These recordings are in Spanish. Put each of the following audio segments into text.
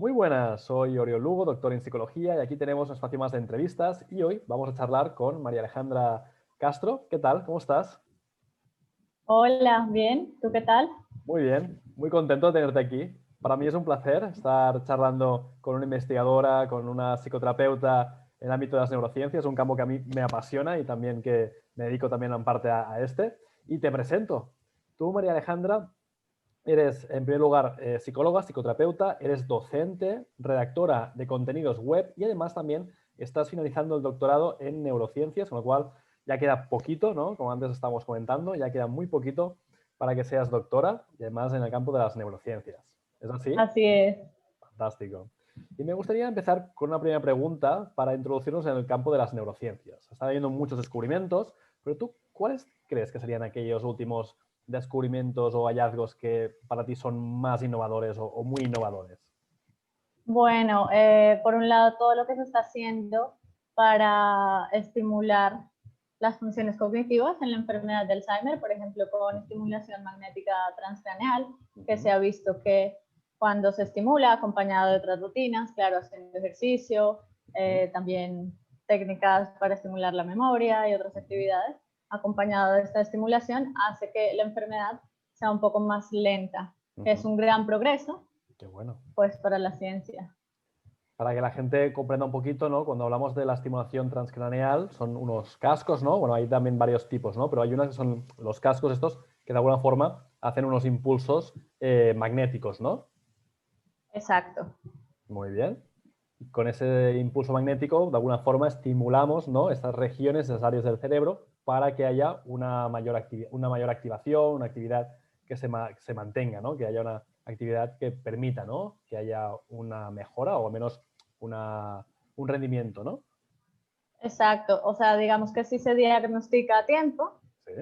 Muy buenas, soy Oriol Lugo, doctor en psicología, y aquí tenemos un espacio más de entrevistas y hoy vamos a charlar con María Alejandra Castro. ¿Qué tal? ¿Cómo estás? Hola, bien, ¿tú qué tal? Muy bien, muy contento de tenerte aquí. Para mí es un placer estar charlando con una investigadora, con una psicoterapeuta en el ámbito de las neurociencias, un campo que a mí me apasiona y también que me dedico también en parte a este. Y te presento. Tú, María Alejandra, eres, en primer lugar, psicóloga, psicoterapeuta, eres docente, redactora de contenidos web y además también estás finalizando el doctorado en neurociencias, con lo cual ya queda poquito, ¿no? Como antes estábamos comentando, ya queda muy poquito para que seas doctora y además en el campo de las neurociencias. ¿Es así? Así es. Fantástico. Y me gustaría empezar con una primera pregunta para introducirnos en el campo de las neurociencias. Están habiendo muchos descubrimientos, pero tú, ¿cuáles crees que serían aquellos últimos descubrimientos o hallazgos que para ti son más innovadores o muy innovadores? Bueno, por un lado, todo lo que se está haciendo para estimular las funciones cognitivas en la enfermedad de Alzheimer, por ejemplo, con estimulación magnética transcraneal, que se ha visto que cuando se estimula acompañado de otras rutinas, claro, haciendo ejercicio, también técnicas para estimular la memoria y otras actividades, acompañado de esta estimulación, hace que la enfermedad sea un poco más lenta, que es un gran progreso, Qué bueno. pues, para la ciencia. Para que la gente comprenda un poquito, ¿no? Cuando hablamos de la estimulación transcraneal, son unos cascos, ¿no? Bueno, hay también varios tipos, ¿no? Pero hay unas que son los cascos estos que de alguna forma hacen unos impulsos magnéticos, ¿no? Exacto. Muy bien. Y con ese impulso magnético, de alguna forma, estimulamos, ¿no? Estas regiones, esas áreas del cerebro, para que haya una mayor activación, una actividad que se mantenga, ¿no? Que haya una actividad que permita, ¿no? Que haya una mejora o al menos un rendimiento, ¿no? Exacto. O sea, digamos que si se diagnostica a tiempo, Sí.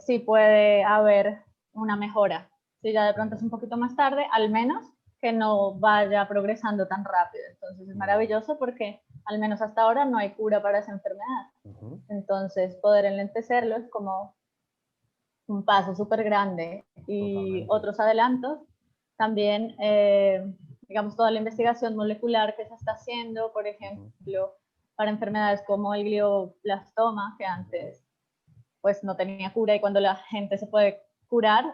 sí puede haber una mejora. Si ya de pronto es un poquito más tarde, al menos que no vaya progresando tan rápido. Entonces es Muy bien. maravilloso porque al menos hasta ahora no hay cura para esa enfermedad. Ujú. Entonces poder enlentecerlo es como un paso súper grande. Y Totalmente. otros adelantos, también, digamos, toda la investigación molecular que se está haciendo, por Ujú. ejemplo, para enfermedades como el glioblastoma, que Ujú. antes pues no tenía cura y cuando la gente se puede curar,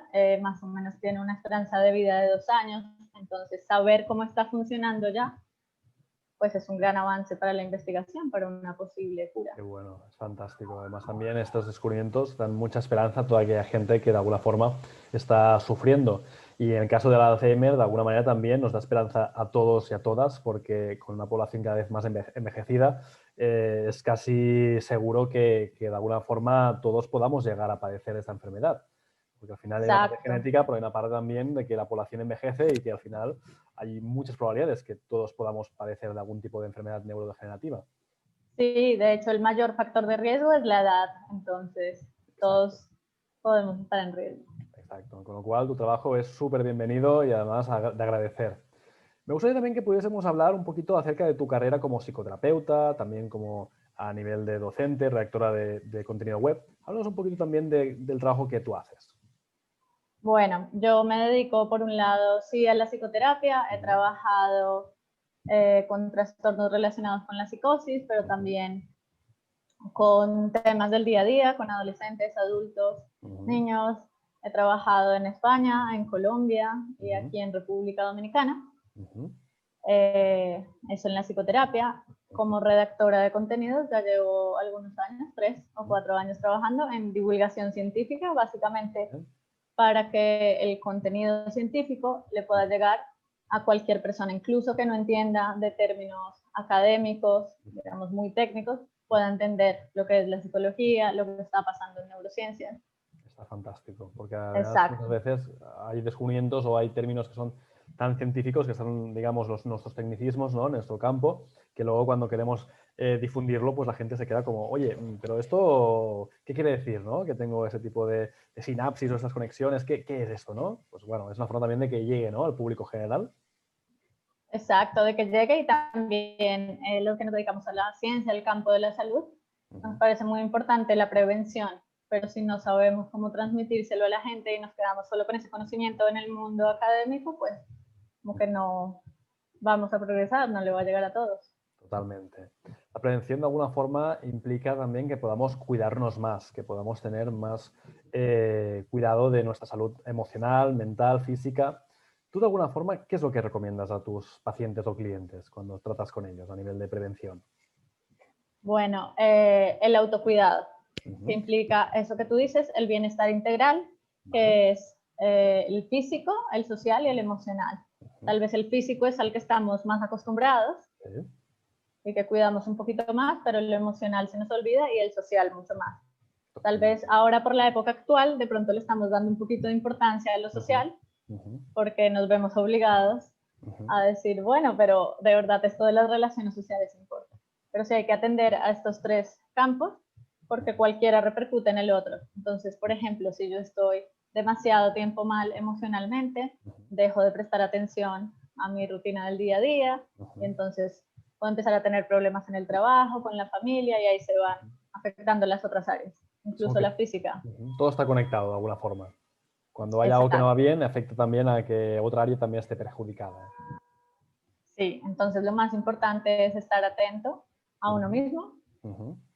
más o menos tiene una esperanza de vida de 2 años. Entonces, saber cómo está funcionando ya, pues es un gran avance para la investigación, para una posible cura. Qué bueno, es fantástico. Además, también estos descubrimientos dan mucha esperanza a toda aquella gente que de alguna forma está sufriendo. Y en el caso del Alzheimer, de alguna manera también nos da esperanza a todos y a todas, porque con una población cada vez más envejecida, es casi seguro que de alguna forma todos podamos llegar a padecer esta enfermedad. Porque al final hay una parte Exacto. genética, pero hay una parte también de que la población envejece y que al final hay muchas probabilidades que todos podamos padecer de algún tipo de enfermedad neurodegenerativa. Sí, de hecho, el mayor factor de riesgo es la edad, entonces Exacto. todos podemos estar en riesgo. Exacto. Con lo cual, tu trabajo es súper bienvenido y además de agradecer. Me gustaría también que pudiésemos hablar un poquito acerca de tu carrera como psicoterapeuta, también como a nivel de docente, redactora de contenido web. Háblanos un poquito también del trabajo que tú haces. Bueno, yo me dedico por un lado, sí, a la psicoterapia, he Ujú. trabajado con trastornos relacionados con la psicosis, pero Ujú. también con temas del día a día, con adolescentes, adultos, Ujú. niños. He trabajado en España, en Colombia y Ujú. aquí en República Dominicana. Ujú. Eso en la psicoterapia. Ujú. Como redactora de contenidos ya llevo algunos años, 3 o 4 años trabajando en divulgación científica, básicamente Bien. para que el contenido científico le pueda llegar a cualquier persona, incluso que no entienda de términos académicos, digamos, muy técnicos, pueda entender lo que es la psicología, lo que está pasando en neurociencias. Está fantástico, porque además muchas Exacto. veces hay descubrimientos o hay términos que son tan científicos que son, digamos, nuestros tecnicismos, ¿no? En nuestro campo, que luego cuando queremos difundirlo, pues la gente se queda como, oye, pero esto, ¿qué quiere decir, no? Que tengo ese tipo de sinapsis o esas conexiones, ¿qué es esto, no? Pues bueno, es una forma también de que llegue, ¿no? Al público general. Exacto, de que llegue y también lo que nos dedicamos a la ciencia, al campo de la salud, nos Ujú. parece muy importante la prevención, pero si no sabemos cómo transmitírselo a la gente y nos quedamos solo con ese conocimiento en el mundo académico, pues como que no, vamos a progresar, no le va a llegar a todos. Totalmente. La prevención de alguna forma implica también que podamos cuidarnos más, que podamos tener más cuidado de nuestra salud emocional, mental, física. Tú de alguna forma, ¿qué es lo que recomiendas a tus pacientes o clientes cuando tratas con ellos a nivel de prevención? Bueno, el autocuidado, que implica eso que tú dices, el bienestar integral, que es el físico, el social y el emocional. Tal vez el físico es al que estamos más acostumbrados y que cuidamos un poquito más, pero lo emocional se nos olvida y el social mucho más. Tal vez ahora por la época actual de pronto le estamos dando un poquito de importancia a lo social porque nos vemos obligados a decir, bueno, pero de verdad esto de las relaciones sociales importa. Pero sí hay que atender a estos tres campos porque cualquiera repercute en el otro. Entonces, por ejemplo, si yo estoy demasiado tiempo mal emocionalmente, dejo de prestar atención a mi rutina del día a día y entonces puedo empezar a tener problemas en el trabajo, con la familia y ahí se van afectando las otras áreas, incluso la física. Todo está conectado de alguna forma. Cuando hay algo que no va Exacto. bien, afecta también a que otra área también esté perjudicada. Sí, entonces lo más importante es estar atento a uno mismo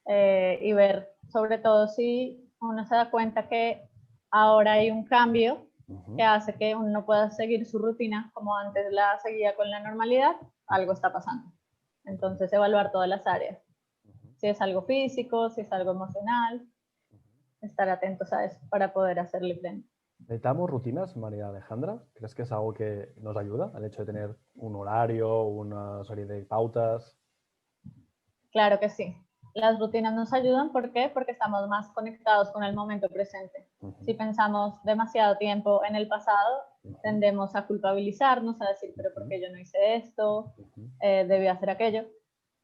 y ver, sobre todo si uno se da cuenta que ahora hay un cambio que hace que uno no pueda seguir su rutina como antes la seguía con la normalidad, algo está pasando. Entonces evaluar todas las áreas. Si es algo físico, si es algo emocional, estar atentos a eso para poder hacerle frente. ¿Necesitamos rutinas, María Alejandra? ¿Crees que es algo que nos ayuda, el hecho de tener un horario, una serie de pautas? Claro que sí. Las rutinas nos ayudan, ¿por qué? Porque estamos más conectados con el momento presente. Si pensamos demasiado tiempo en el pasado, tendemos a culpabilizarnos, a decir, pero ¿por qué yo no hice esto? Debí hacer aquello.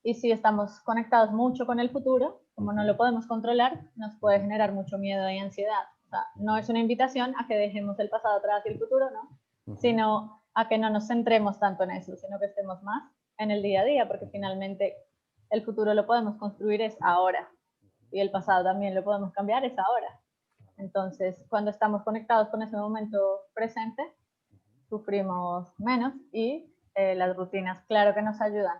Y si estamos conectados mucho con el futuro, como no lo podemos controlar, nos puede generar mucho miedo y ansiedad. O sea, no es una invitación a que dejemos el pasado atrás y el futuro, ¿no? Sino a que no nos centremos tanto en eso, sino que estemos más en el día a día, porque finalmente el futuro lo podemos construir es ahora y el pasado también lo podemos cambiar es ahora. Entonces, cuando estamos conectados con ese momento presente, sufrimos menos y las rutinas, claro que nos ayudan.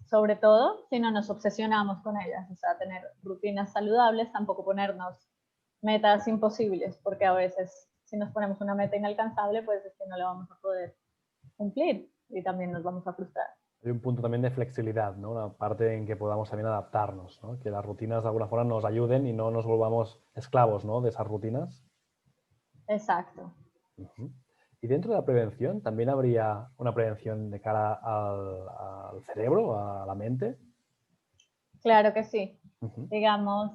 Sobre todo si no nos obsesionamos con ellas, o sea, tener rutinas saludables, tampoco ponernos metas imposibles, porque a veces si nos ponemos una meta inalcanzable, pues es que no la vamos a poder cumplir y también nos vamos a frustrar. Hay un punto también de flexibilidad, ¿no? Una parte en que podamos también adaptarnos, ¿no? Que las rutinas de alguna forma nos ayuden y no nos volvamos esclavos, ¿no? De esas rutinas. Exacto. Y dentro de la prevención, ¿también habría una prevención de cara al cerebro, a la mente? Claro que sí. Digamos,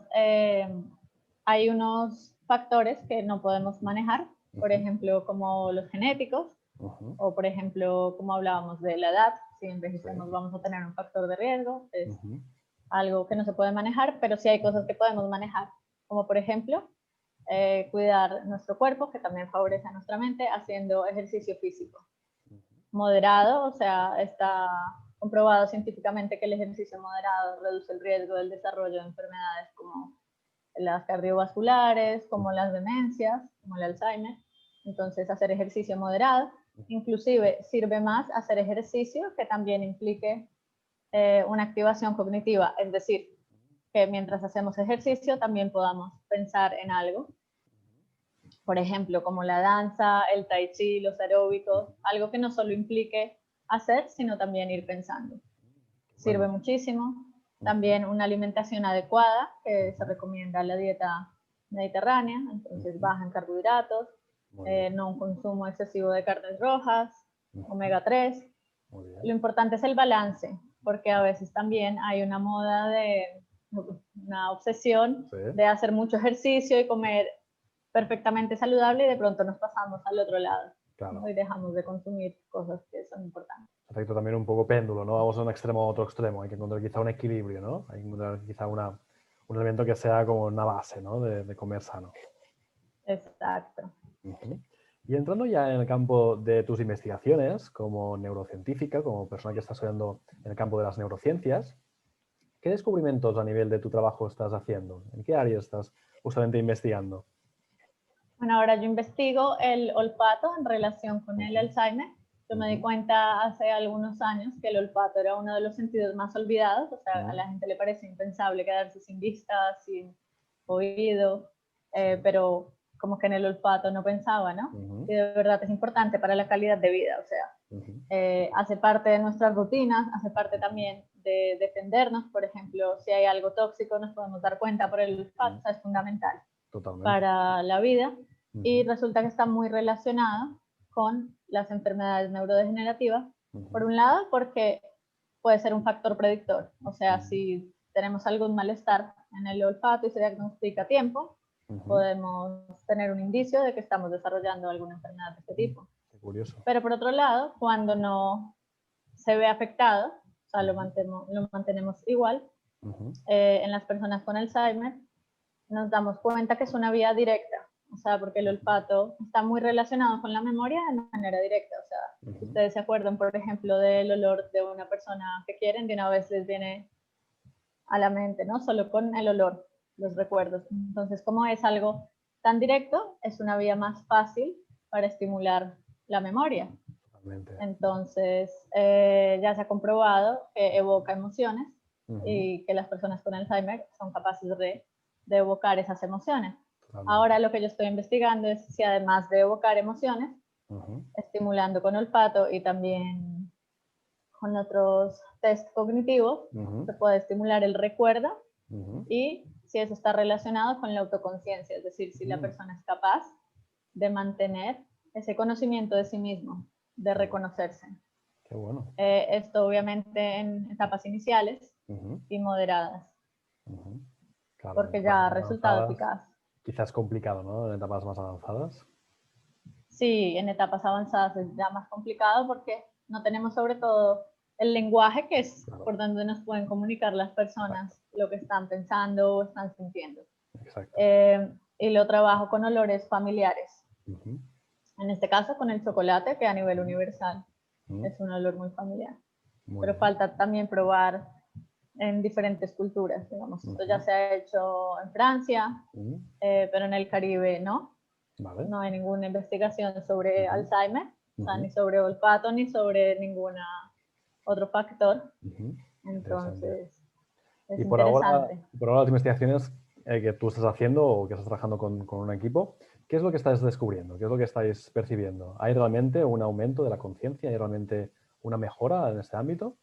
hay unos factores que no podemos manejar, por ejemplo, como los genéticos, o por ejemplo, como hablábamos de la edad, si envejecemos vamos a tener un factor de riesgo, es algo que no se puede manejar, pero sí hay cosas que podemos manejar, como por ejemplo, cuidar nuestro cuerpo, que también favorece a nuestra mente, haciendo ejercicio físico moderado, o sea, está comprobado científicamente que el ejercicio moderado reduce el riesgo del desarrollo de enfermedades como las cardiovasculares, como las demencias, como el Alzheimer. Entonces, hacer ejercicio moderado, inclusive sirve más hacer ejercicio que también implique una activación cognitiva, es decir, que mientras hacemos ejercicio también podamos pensar en algo, por ejemplo, como la danza, el tai chi, los aeróbicos, algo que no solo implique hacer, sino también ir pensando. Sirve muchísimo. También una alimentación adecuada, que se recomienda la dieta mediterránea, entonces baja en carbohidratos, no un consumo excesivo de carnes rojas, omega 3. Lo importante es el balance, porque a veces también hay una moda una obsesión de hacer mucho ejercicio y comer perfectamente saludable y de pronto nos pasamos al otro lado, ¿no? Y dejamos de consumir cosas que son importantes. Efecto también un poco péndulo, ¿no? Vamos de un extremo a otro extremo. Hay que encontrar quizá un equilibrio, ¿no? Hay que encontrar quizá un elemento que sea como una base, ¿no? De comer sano. Exacto. Y entrando ya en el campo de tus investigaciones como neurocientífica, como persona que está estudiando en el campo de las neurociencias, ¿qué descubrimientos a nivel de tu trabajo estás haciendo? ¿En qué área estás justamente investigando? Bueno, ahora yo investigo el olfato en relación con el Alzheimer. Yo me di cuenta hace algunos años que el olfato era uno de los sentidos más olvidados, o sea, a la gente le parece impensable quedarse sin vista, sin oído, pero como que en el olfato no pensaba, ¿no? Y de verdad es importante para la calidad de vida, o sea, hace parte de nuestras rutinas, hace parte también de defendernos, por ejemplo, si hay algo tóxico nos podemos dar cuenta por el olfato, o sea, es fundamental para la vida, y resulta que está muy relacionado con las enfermedades neurodegenerativas, por un lado porque puede ser un factor predictor, o sea, si tenemos algún malestar en el olfato y se diagnostica a tiempo, podemos tener un indicio de que estamos desarrollando alguna enfermedad de este tipo. Qué curioso. Pero por otro lado, cuando no se ve afectado, o sea, lo mantenemos igual, en las personas con Alzheimer, nos damos cuenta que es una vía directa, o sea, porque el olfato está muy relacionado con la memoria de manera directa, o sea, si ustedes se acuerdan, por ejemplo, del olor de una persona que quieren, de una vez les viene a la mente, ¿no? Solo con el olor, los recuerdos. Entonces, como es algo tan directo, es una vía más fácil para estimular la memoria. Totalmente. Entonces, ya se ha comprobado que evoca emociones y que las personas con Alzheimer son capaces de evocar esas emociones. Totalmente. Ahora lo que yo estoy investigando es si además de evocar emociones, estimulando con olfato y también con otros test cognitivos, se puede estimular el recuerdo y si eso está relacionado con la autoconciencia, es decir, si la persona es capaz de mantener ese conocimiento de sí mismo, de reconocerse. Qué bueno. Esto obviamente en etapas iniciales y moderadas, Claro, porque ya ha resultado eficaz. Quizás complicado, ¿no? En etapas más avanzadas. Sí, en etapas avanzadas es ya más complicado porque no tenemos sobre todo el lenguaje, que es por donde nos pueden comunicar las personas lo que están pensando o están sintiendo. Exacto. Y lo trabajo con olores familiares. En este caso con el chocolate, que a nivel universal es un olor muy familiar. Pero falta también probar en diferentes culturas, digamos. Esto ya se ha hecho en Francia, pero en el Caribe no. Vale. No hay ninguna investigación sobre Alzheimer, o sea, ni sobre olfato, ni sobre ningún otro factor. Entonces, es y interesante. por ahora las investigaciones que tú estás haciendo o que estás trabajando con un equipo, ¿qué es lo que estás descubriendo? ¿Qué es lo que estáis percibiendo? ¿Hay realmente un aumento de la conciencia? ¿Hay realmente una mejora en este ámbito?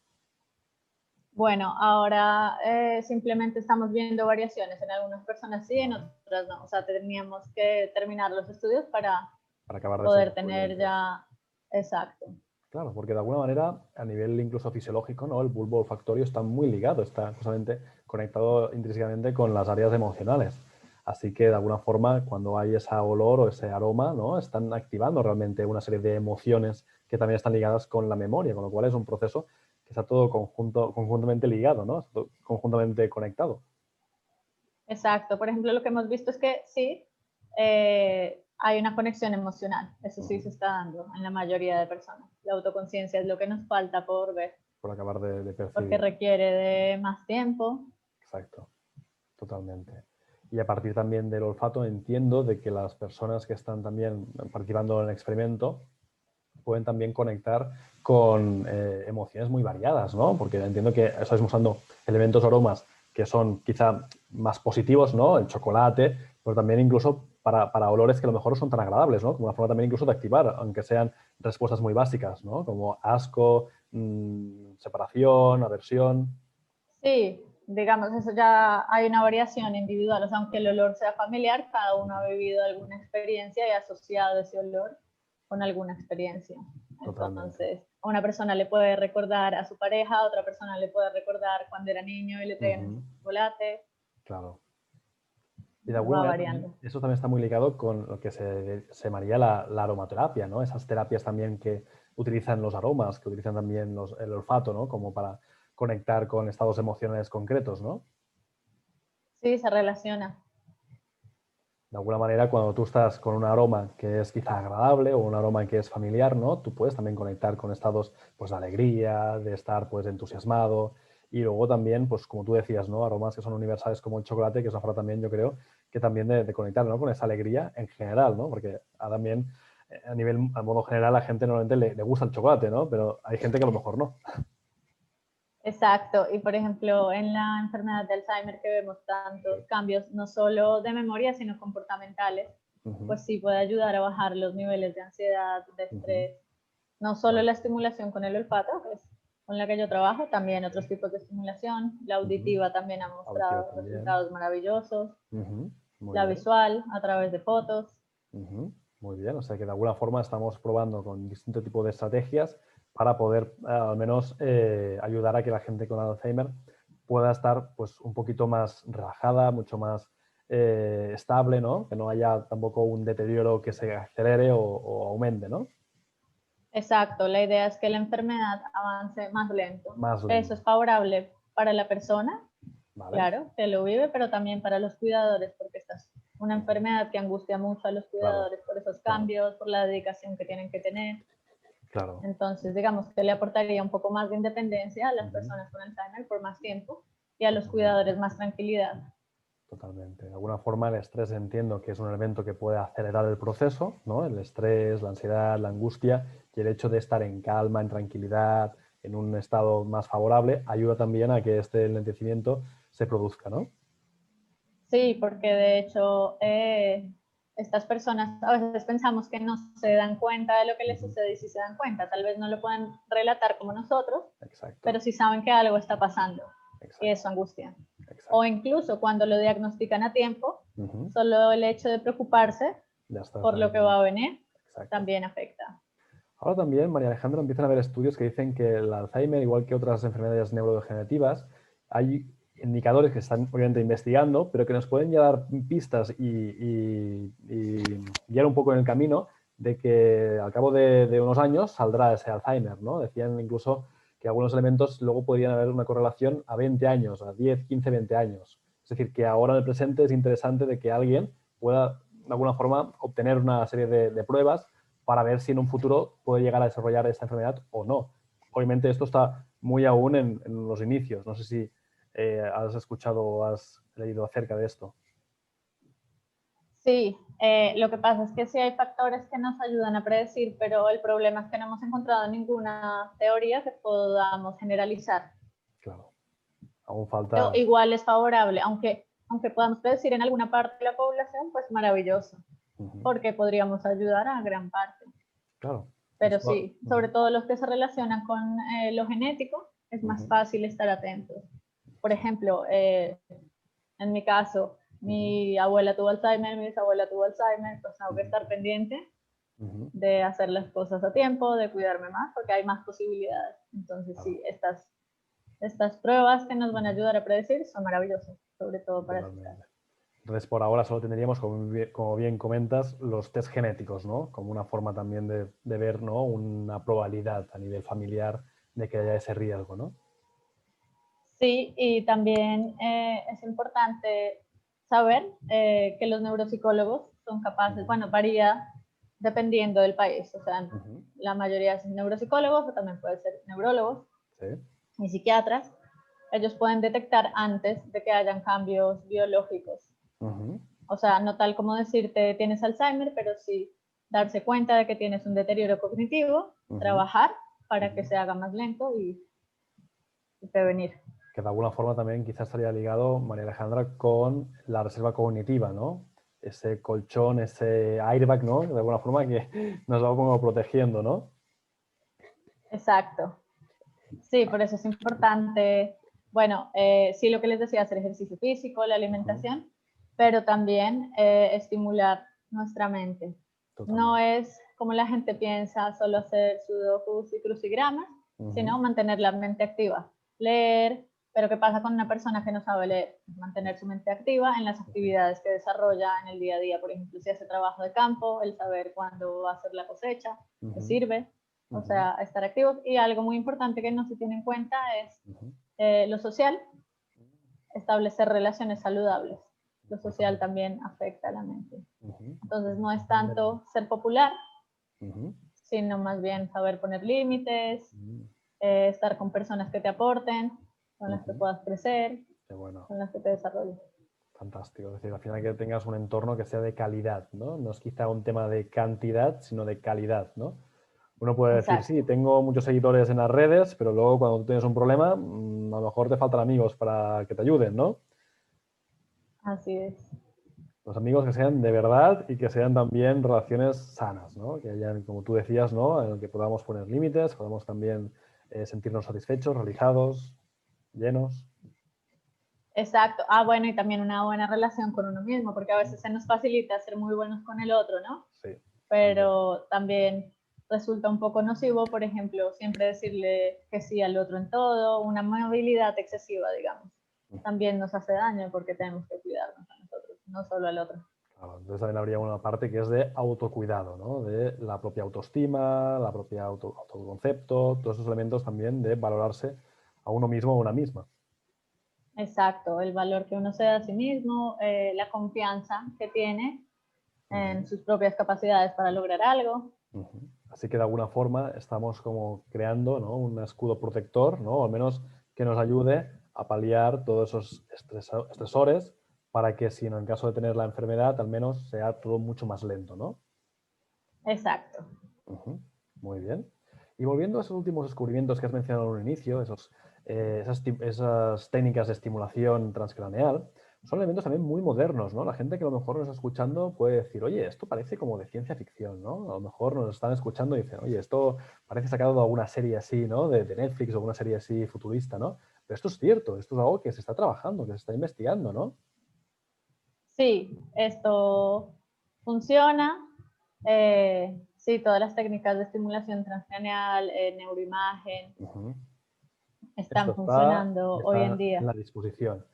Bueno, ahora simplemente estamos viendo variaciones. En algunas personas sí, en otras no. O sea, teníamos que terminar los estudios para acabar de poder ser tener ya... Exacto. Claro, porque de alguna manera, a nivel incluso fisiológico, ¿no? El bulbo olfactorio está muy ligado, está justamente conectado intrínsecamente con las áreas emocionales. Así que, de alguna forma, cuando hay ese olor o ese aroma, ¿no? Están activando realmente una serie de emociones que también están ligadas con la memoria, con lo cual es un proceso que está todo conjuntamente ligado, ¿no? Está todo conjuntamente conectado. Exacto. Por ejemplo, lo que hemos visto es que sí, hay una conexión emocional. Eso sí se está dando en la mayoría de personas. La autoconciencia es lo que nos falta por ver. Por acabar de percibir. Porque requiere de más tiempo. Exacto, totalmente. Y a partir también del olfato entiendo de que las personas que están también participando en el experimento pueden también conectar con emociones muy variadas, ¿no? Porque entiendo que estáis usando elementos aromas que son quizá más positivos, ¿no? El chocolate, pero también incluso para olores que a lo mejor no son tan agradables, ¿no? Como una forma también incluso de activar, aunque sean respuestas muy básicas, ¿no? Como asco, separación, aversión. Sí, digamos, eso ya hay una variación individual. O sea, aunque el olor sea familiar, cada uno ha vivido alguna experiencia y ha asociado ese olor con alguna experiencia. Totalmente. Entonces, a una persona le puede recordar a su pareja, a otra persona le puede recordar cuando era niño y le traían chocolate. Claro. Y de alguna Va manera variando. eso también está muy ligado con lo que se llamaría la aromaterapia, ¿no? Esas terapias también que utilizan los aromas, que utilizan también el olfato, ¿no? Como para conectar con estados emocionales concretos, ¿no? Sí, se relaciona. De alguna manera, cuando tú estás con un aroma que es quizá agradable o un aroma que es familiar, ¿no? Tú puedes también conectar con estados pues, de alegría, de estar pues, entusiasmado. Y luego también, pues como tú decías, ¿no? Aromas que son universales como el chocolate, que es una forma también, yo creo, que también de conectar, ¿no? Con esa alegría en general, ¿no? Porque también a modo general, a la gente normalmente le gusta el chocolate, ¿no? Pero hay gente que a lo mejor no. Exacto, y por ejemplo, en la enfermedad de Alzheimer que vemos tantos cambios, no solo de memoria, sino comportamentales, pues sí puede ayudar a bajar los niveles de ansiedad, de estrés. No solo la estimulación con el olfato, que es con la que yo trabajo, también otros tipos de estimulación. La auditiva también ha mostrado resultados maravillosos. La visual, a través de fotos. Muy bien, o sea que de alguna forma estamos probando con distintos tipos de estrategias para poder al menos ayudar a que la gente con Alzheimer pueda estar pues un poquito más relajada, mucho más estable, ¿no? Que no haya tampoco un deterioro que se acelere o aumente, ¿no? Exacto, la idea es que la enfermedad avance más lento. Más lento. Eso es favorable para la persona, Vale. claro, que lo vive, pero también para los cuidadores, porque esta es una enfermedad que angustia mucho a los cuidadores por esos cambios, por la dedicación que tienen que tener. Claro. Entonces, digamos que le aportaría un poco más de independencia a las personas con Alzheimer por más tiempo y a los cuidadores más tranquilidad. Totalmente. De alguna forma el estrés entiendo que es un elemento que puede acelerar el proceso, ¿no? El estrés, la ansiedad, la angustia y el hecho de estar en calma, en tranquilidad, en un estado más favorable, ayuda también a que este lentecimiento se produzca, ¿no? Sí, porque de hecho estas personas a veces pensamos que no se dan cuenta de lo que les sucede y si se dan cuenta, tal vez no lo pueden relatar como nosotros, pero sí saben que algo está pasando y eso angustia. O incluso cuando lo diagnostican a tiempo, solo el hecho de preocuparse por lo que va a venir también afecta. Ahora también, María Alejandra, empiezan a haber estudios que dicen que el Alzheimer, igual que otras enfermedades neurodegenerativas, hay indicadores que están obviamente investigando, pero que nos pueden ya dar pistas y guiar un poco en el camino de que al cabo de unos años saldrá ese Alzheimer, ¿no? Decían incluso que algunos elementos luego podrían haber una correlación a 20 años, a 10, 15, 20 años. Es decir, que ahora en el presente es interesante de que alguien pueda de alguna forma obtener una serie de pruebas para ver si en un futuro puede llegar a desarrollar esta enfermedad o no. Obviamente esto está muy aún en los inicios. No sé si has escuchado o has leído acerca de esto. Sí, lo que pasa es que sí hay factores que nos ayudan a predecir, pero el problema es que no hemos encontrado ninguna teoría que podamos generalizar. Claro, aún falta... Pero igual es favorable, aunque podamos predecir en alguna parte de la población, pues maravilloso, porque podríamos ayudar a gran parte. Claro. Pero sí, sobre todo los que se relacionan con lo genético, es más fácil estar atentos. Por ejemplo, en mi caso, mi abuela tuvo Alzheimer, mi bisabuela tuvo Alzheimer, pues tengo que estar pendiente de hacer las cosas a tiempo, de cuidarme más, porque hay más posibilidades. Entonces, sí, estas pruebas que nos van a ayudar a predecir son maravillosas, sobre todo para este caso. Entonces, por ahora solo tendríamos, como bien comentas, los test genéticos, ¿no? Como una forma también de ver, ¿no? Una probabilidad a nivel familiar de que haya ese riesgo, ¿no? Sí, y también es importante saber que los neuropsicólogos son capaces, bueno, varía dependiendo del país, o sea, la mayoría son neuropsicólogos o también pueden ser neurólogos y psiquiatras. Ellos pueden detectar antes de que hayan cambios biológicos. O sea, no tal como decirte tienes Alzheimer, pero sí darse cuenta de que tienes un deterioro cognitivo, trabajar para que se haga más lento y prevenir. Que de alguna forma también quizás estaría ligado, María Alejandra, con la reserva cognitiva, ¿no? Ese colchón, ese airbag, ¿no? De alguna forma que nos va como protegiendo, ¿no? Exacto. Sí, por eso es importante, bueno, sí lo que les decía, hacer ejercicio físico, la alimentación, pero también estimular nuestra mente. No es como la gente piensa solo hacer sudokus y crucigramas, sino mantener la mente activa. Leer, pero ¿qué pasa con una persona que no sabe leer? Mantener su mente activa en las actividades que desarrolla en el día a día. Por ejemplo, si hace trabajo de campo, el saber cuándo va a ser la cosecha, que sirve. O sea, estar activos. Y algo muy importante que no se tiene en cuenta es lo social, establecer relaciones saludables. Lo social también afecta a la mente. Entonces no es tanto ser popular, sino más bien saber poner límites, estar con personas que te aporten, con las que puedas crecer, con las que te desarrolles. Fantástico. Es decir, al final que tengas un entorno que sea de calidad, ¿no? No es quizá un tema de cantidad, sino de calidad, ¿no? Uno puede decir, sí, Exacto, tengo muchos seguidores en las redes, pero luego cuando tú tienes un problema, a lo mejor te faltan amigos para que te ayuden, ¿no? así es. Los amigos que sean de verdad y que sean también relaciones sanas, ¿no? Que hayan, como tú decías, ¿no? En el que podamos poner límites, podamos también sentirnos satisfechos, realizados, llenos. Exacto. Ah, bueno, y también una buena relación con uno mismo, porque a veces se nos facilita ser muy buenos con el otro, ¿no? Sí, también. Pero también resulta un poco nocivo, por ejemplo, siempre decirle que sí al otro en todo, una movilidad excesiva, digamos. También nos hace daño porque tenemos que cuidarnos a nosotros, no solo al otro. Claro, entonces también habría una parte que es de autocuidado, ¿no? De la propia autoestima, la propia autoconcepto, todos esos elementos también de valorarse a uno mismo o a una misma. Exacto, el valor que uno se da a sí mismo, la confianza que tiene en Ujú, sus propias capacidades para lograr algo. ujú. Así que de alguna forma estamos como creando, ¿no? Un escudo protector, ¿no? O al menos que nos ayude a paliar todos esos estresores para que si en el caso de tener la enfermedad, al menos sea todo mucho más lento, ¿no? Exacto. Ujú, muy bien. Y volviendo a esos últimos descubrimientos que has mencionado en un inicio, esas técnicas de estimulación transcraneal, son elementos también muy modernos, ¿no? La gente que a lo mejor nos está escuchando puede decir, oye, esto parece como de ciencia ficción, ¿no? A lo mejor nos están escuchando y dicen, oye, esto parece sacado de alguna serie así, ¿no? De Netflix o alguna serie así futurista, ¿no? Pero esto es cierto, esto es algo que se está trabajando, que se está investigando, ¿no? Sí, esto funciona. Sí, todas las técnicas de estimulación transcranial, neuroimagen, Ujú. Esto están está, funcionando hoy en está en día. la disposición.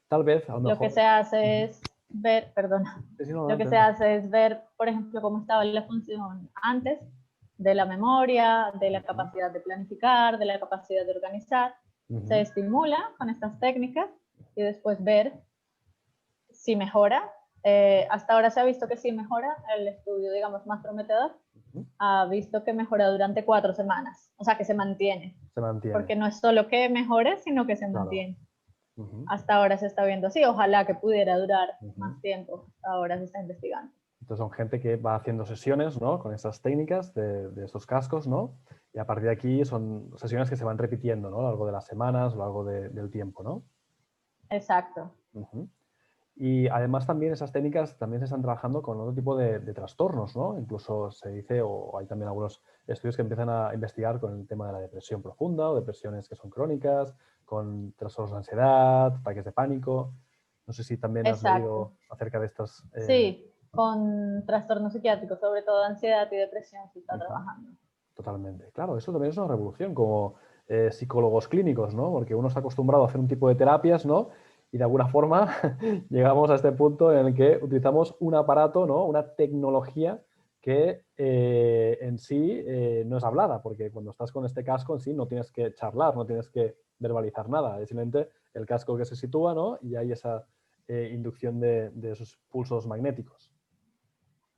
Tal vez, a lo Lo que mejor... se hace Ujú. es ver, perdona, Sí, sí, no, lo que adelante, se adelante. hace es ver, por ejemplo, cómo estaba la función antes de la memoria, de la Ujú, capacidad de planificar, de la capacidad de organizar. Se ujú, estimula con estas técnicas y después ver si mejora. Hasta ahora se ha visto que sí mejora. El estudio, digamos, más prometedor ujú. ha visto que mejora durante 4 semanas, o sea, que se mantiene, Se mantiene, porque no es solo que mejore, sino que se claro. mantiene. Ujú, Hasta ahora se está viendo así, ojalá que pudiera durar ujú. más tiempo, hasta ahora se está investigando. Entonces son gente que va haciendo sesiones, ¿no? Con estas técnicas de estos cascos, ¿no? Y a partir de aquí son sesiones que se van repitiendo, ¿no? A lo largo de las semanas, a lo largo del tiempo, ¿no? Exacto. Ujú. Y además también esas técnicas también se están trabajando con otro tipo de trastornos, ¿no? Incluso se dice, o hay también algunos estudios que empiezan a investigar con el tema de la depresión profunda o depresiones que son crónicas, con trastornos de ansiedad, ataques de pánico. No sé si también has Exacto. leído acerca de estas... Sí, con trastornos psiquiátricos, sobre todo ansiedad y depresión, se está Ujú, trabajando. totalmente. Claro, eso también es una revolución como psicólogos clínicos, ¿no? Porque uno está acostumbrado a hacer un tipo de terapias, ¿no? Y de alguna forma llegamos a este punto en el que utilizamos un aparato, ¿no? Una tecnología que en sí no es hablada, porque cuando estás con este casco en sí no tienes que charlar, no tienes que verbalizar nada, es simplemente el casco que se sitúa, ¿no? Y hay esa inducción de esos pulsos magnéticos.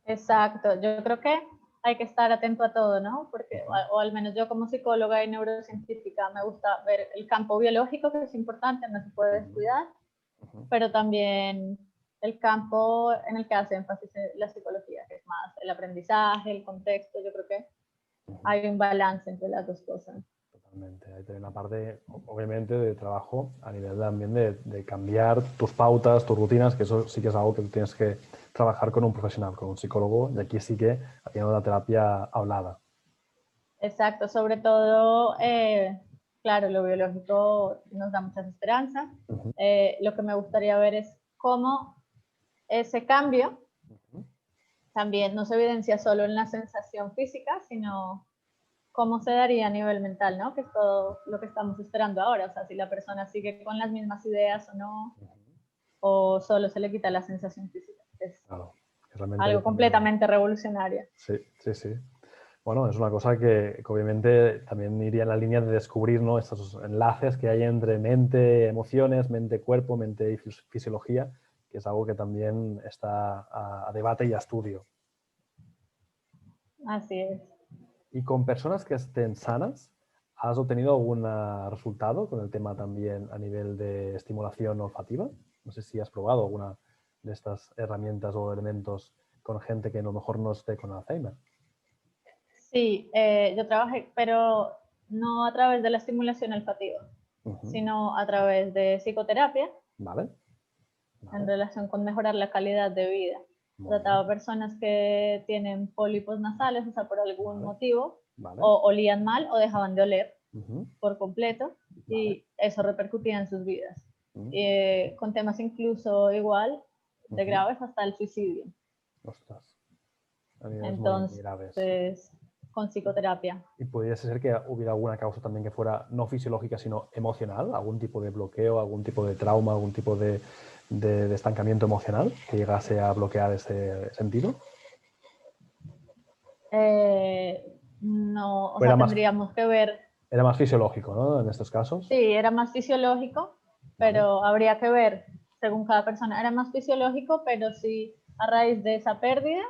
Exacto, yo creo que hay que estar atento a todo, ¿no? Porque, Ujú, o al menos yo como psicóloga y neurocientífica me gusta ver el campo biológico, que es importante, no se puede ujú, descuidar, ujú, pero también el campo en el que hace énfasis la psicología, que es más el aprendizaje, el contexto, yo creo que ujú. hay un balance entre las dos cosas. Totalmente. Hay también una parte, obviamente, de trabajo a nivel también de cambiar tus pautas, tus rutinas, que eso sí que es algo que tú tienes que trabajar con un profesional, con un psicólogo, y aquí sí que haciendo la terapia hablada. Exacto, sobre todo, claro, lo biológico nos da muchas esperanzas. Ujú, Lo que me gustaría ver es cómo ese cambio ujú. también no se evidencia solo en la sensación física, sino cómo se daría a nivel mental, ¿no? Que es todo lo que estamos esperando ahora, o sea, si la persona sigue con las mismas ideas o no, o solo se le quita la sensación física. Es Claro, que realmente ahí algo también. completamente revolucionario. Sí, sí, sí. Bueno, es una cosa que obviamente también iría en la línea de descubrir, ¿no? Estos enlaces que hay entre mente, emociones, mente, cuerpo, mente y fisiología, que es algo que también está a debate y a estudio. Así es. Y con personas que estén sanas, ¿has obtenido algún resultado con el tema también a nivel de estimulación olfativa? No sé si has probado alguna. de estas herramientas o elementos con gente que a lo mejor no esté con Alzheimer? Sí, yo trabajé, pero no a través de la estimulación olfativa, sino a través de psicoterapia. Vale. En relación con mejorar la calidad de vida. Muy Trataba bien. personas que tienen pólipos nasales, o sea, por algún motivo, Vale. o olían mal o dejaban de oler Ujú. por completo, y eso repercutía en sus vidas. Ujú. Con temas incluso igual de Ujú. graves hasta el suicidio. Ostras. A niveles muy graves. Entonces, con psicoterapia. ¿Y pudiese ser que hubiera alguna causa también que fuera no fisiológica, sino emocional? ¿Algún tipo de bloqueo, algún tipo de trauma, algún tipo de estancamiento emocional que llegase a bloquear ese sentido? No, o ¿O era sea, más, tendríamos que ver. era más fisiológico, ¿no? En estos casos. Sí, era más fisiológico, Vale. pero habría que ver según cada persona. Era más fisiológico, pero sí a raíz de esa pérdida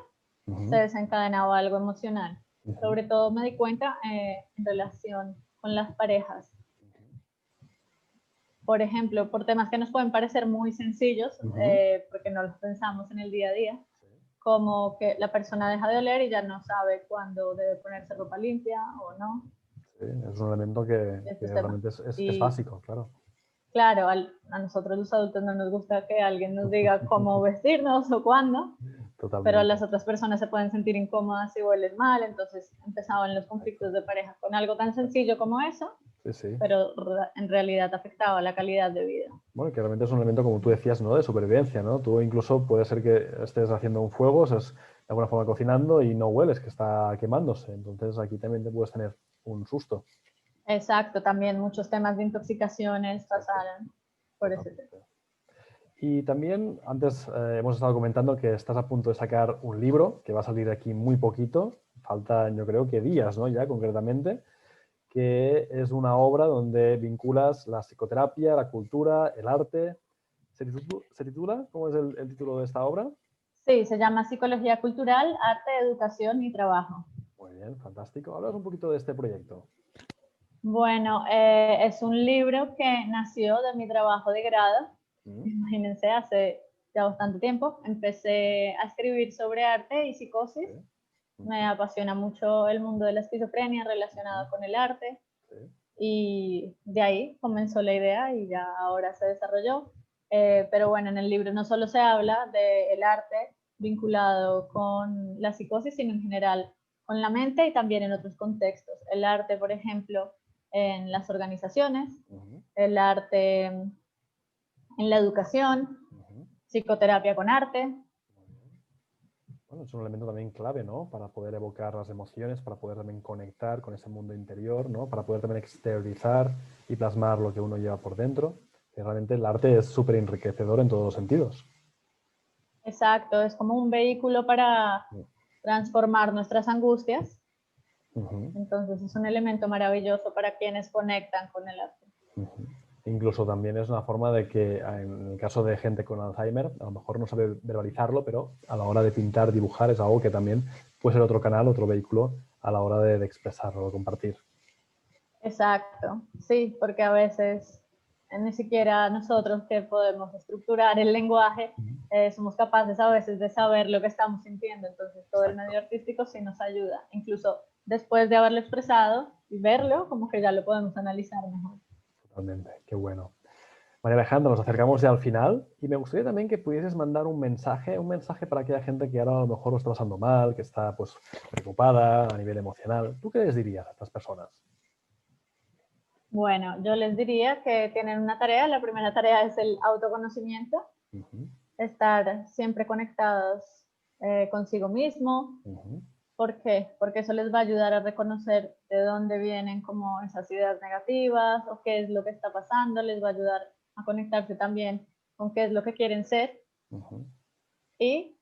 se desencadenaba algo emocional. Sobre todo me di cuenta en relación con las parejas. Por ejemplo, por temas que nos pueden parecer muy sencillos, porque no los pensamos en el día a día, como que la persona deja de oler y ya no sabe cuándo debe ponerse ropa limpia o no. Sí, es un elemento que realmente es básico, claro. Claro, a nosotros los adultos no nos gusta que alguien nos diga cómo vestirnos o cuándo, Totalmente. pero las otras personas se pueden sentir incómodas si huelen mal, entonces empezaban los conflictos de pareja con algo tan sencillo como eso, pero en realidad afectaba la calidad de vida. Bueno, que realmente es un elemento, como tú decías, ¿no? De supervivencia, ¿no? Tú incluso puede ser que estés haciendo un fuego, estés de alguna forma cocinando y no hueles que está quemándose, entonces aquí también te puedes tener un susto. Exacto, también muchos temas de intoxicaciones pasaron por ese tema. Y también antes hemos estado comentando que estás a punto de sacar un libro que va a salir aquí muy poquito, faltan yo creo que días, ¿no? Ya concretamente, que es una obra donde vinculas la psicoterapia, la cultura, el arte. ¿Se titula? ¿Cómo es el título de esta obra? Sí, se llama Psicología Cultural, Arte, Educación y Trabajo. Muy bien, fantástico. Háblanos un poquito de este proyecto. Bueno, es un libro que nació de mi trabajo de grado. Imagínense, hace ya bastante tiempo. Empecé a escribir sobre arte y psicosis. Me apasiona mucho el mundo de la esquizofrenia relacionado con el arte. Y de ahí comenzó la idea y ya ahora se desarrolló. Pero bueno, en el libro no solo se habla del arte vinculado con la psicosis, sino en general con la mente y también en otros contextos. El arte, por ejemplo, en las organizaciones, el arte en la educación, psicoterapia con arte. Bueno, es un elemento también clave, ¿no? Para poder evocar las emociones, para poder también conectar con ese mundo interior, ¿no? Para poder también exteriorizar y plasmar lo que uno lleva por dentro. Y realmente el arte es súper enriquecedor en todos los sentidos. Exacto, es como un vehículo para transformar nuestras angustias. Entonces es un elemento maravilloso para quienes conectan con el arte. Incluso también es una forma de que, en el caso de gente con Alzheimer, a lo mejor no sabe verbalizarlo, pero a la hora de pintar, dibujar, es algo que también puede ser otro canal, otro vehículo a la hora de expresarlo, de compartir. Exacto, sí, porque a veces ni siquiera nosotros que podemos estructurar el lenguaje somos capaces a veces de saber lo que estamos sintiendo, entonces todo el medio artístico sí nos ayuda, incluso después de haberlo expresado y verlo, como que ya lo podemos analizar mejor. Totalmente, qué bueno. María Alejandra, nos acercamos ya al final y me gustaría también que pudieses mandar un mensaje para aquella gente que ahora a lo mejor lo está pasando mal, que está pues preocupada a nivel emocional. ¿Tú qué les dirías a estas personas? Bueno, yo les diría que tienen una tarea. La primera tarea es el autoconocimiento, estar siempre conectados consigo mismo. ¿Por qué? Porque eso les va a ayudar a reconocer de dónde vienen como esas ideas negativas o qué es lo que está pasando, les va a ayudar a conectarse también con qué es lo que quieren ser. Y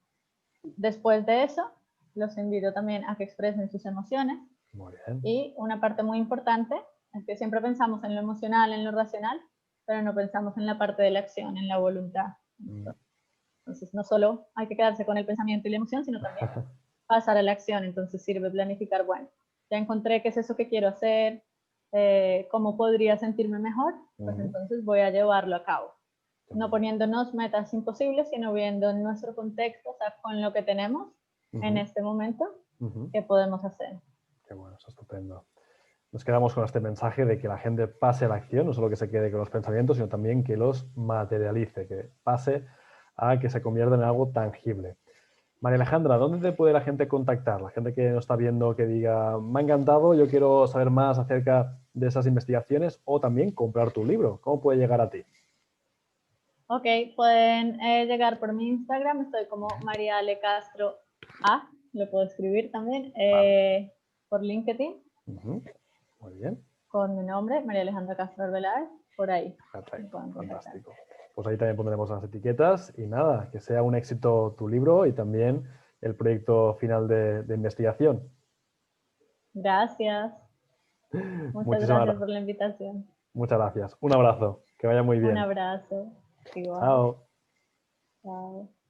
después de eso, los invito también a que expresen sus emociones. Muy bien. Y una parte muy importante es que siempre pensamos en lo emocional, en lo racional, pero no pensamos en la parte de la acción, en la voluntad. Entonces, no solo hay que quedarse con el pensamiento y la emoción, sino también pasar a la acción. Entonces, sirve planificar, bueno, ya encontré qué es eso que quiero hacer, cómo podría sentirme mejor, pues entonces voy a llevarlo a cabo. no poniéndonos metas imposibles, sino viendo en nuestro contexto, o sea, con lo que tenemos en este momento, qué podemos hacer. Qué bueno, eso es estupendo. Nos quedamos con este mensaje de que la gente pase a la acción, no solo que se quede con los pensamientos, sino también que los materialice, que pase a que se convierta en algo tangible. María Alejandra, ¿dónde te puede la gente contactar? La gente que nos está viendo que diga, me ha encantado, yo quiero saber más acerca de esas investigaciones o también comprar tu libro. ¿Cómo puede llegar a ti? Ok, pueden llegar por mi Instagram, estoy como María Ale Castro A, lo puedo escribir también, por LinkedIn, Muy bien. con mi nombre, María Alejandra Castro Arbeláez, por ahí. Perfecto, fantástico. Pues ahí también pondremos las etiquetas y nada, que sea un éxito tu libro y también el proyecto final de investigación. Gracias. Muchas Muchísimas gracias gracias. por la invitación. Muchas gracias. Un abrazo. Que vaya muy Un bien. abrazo. Igual. Chao. Chao.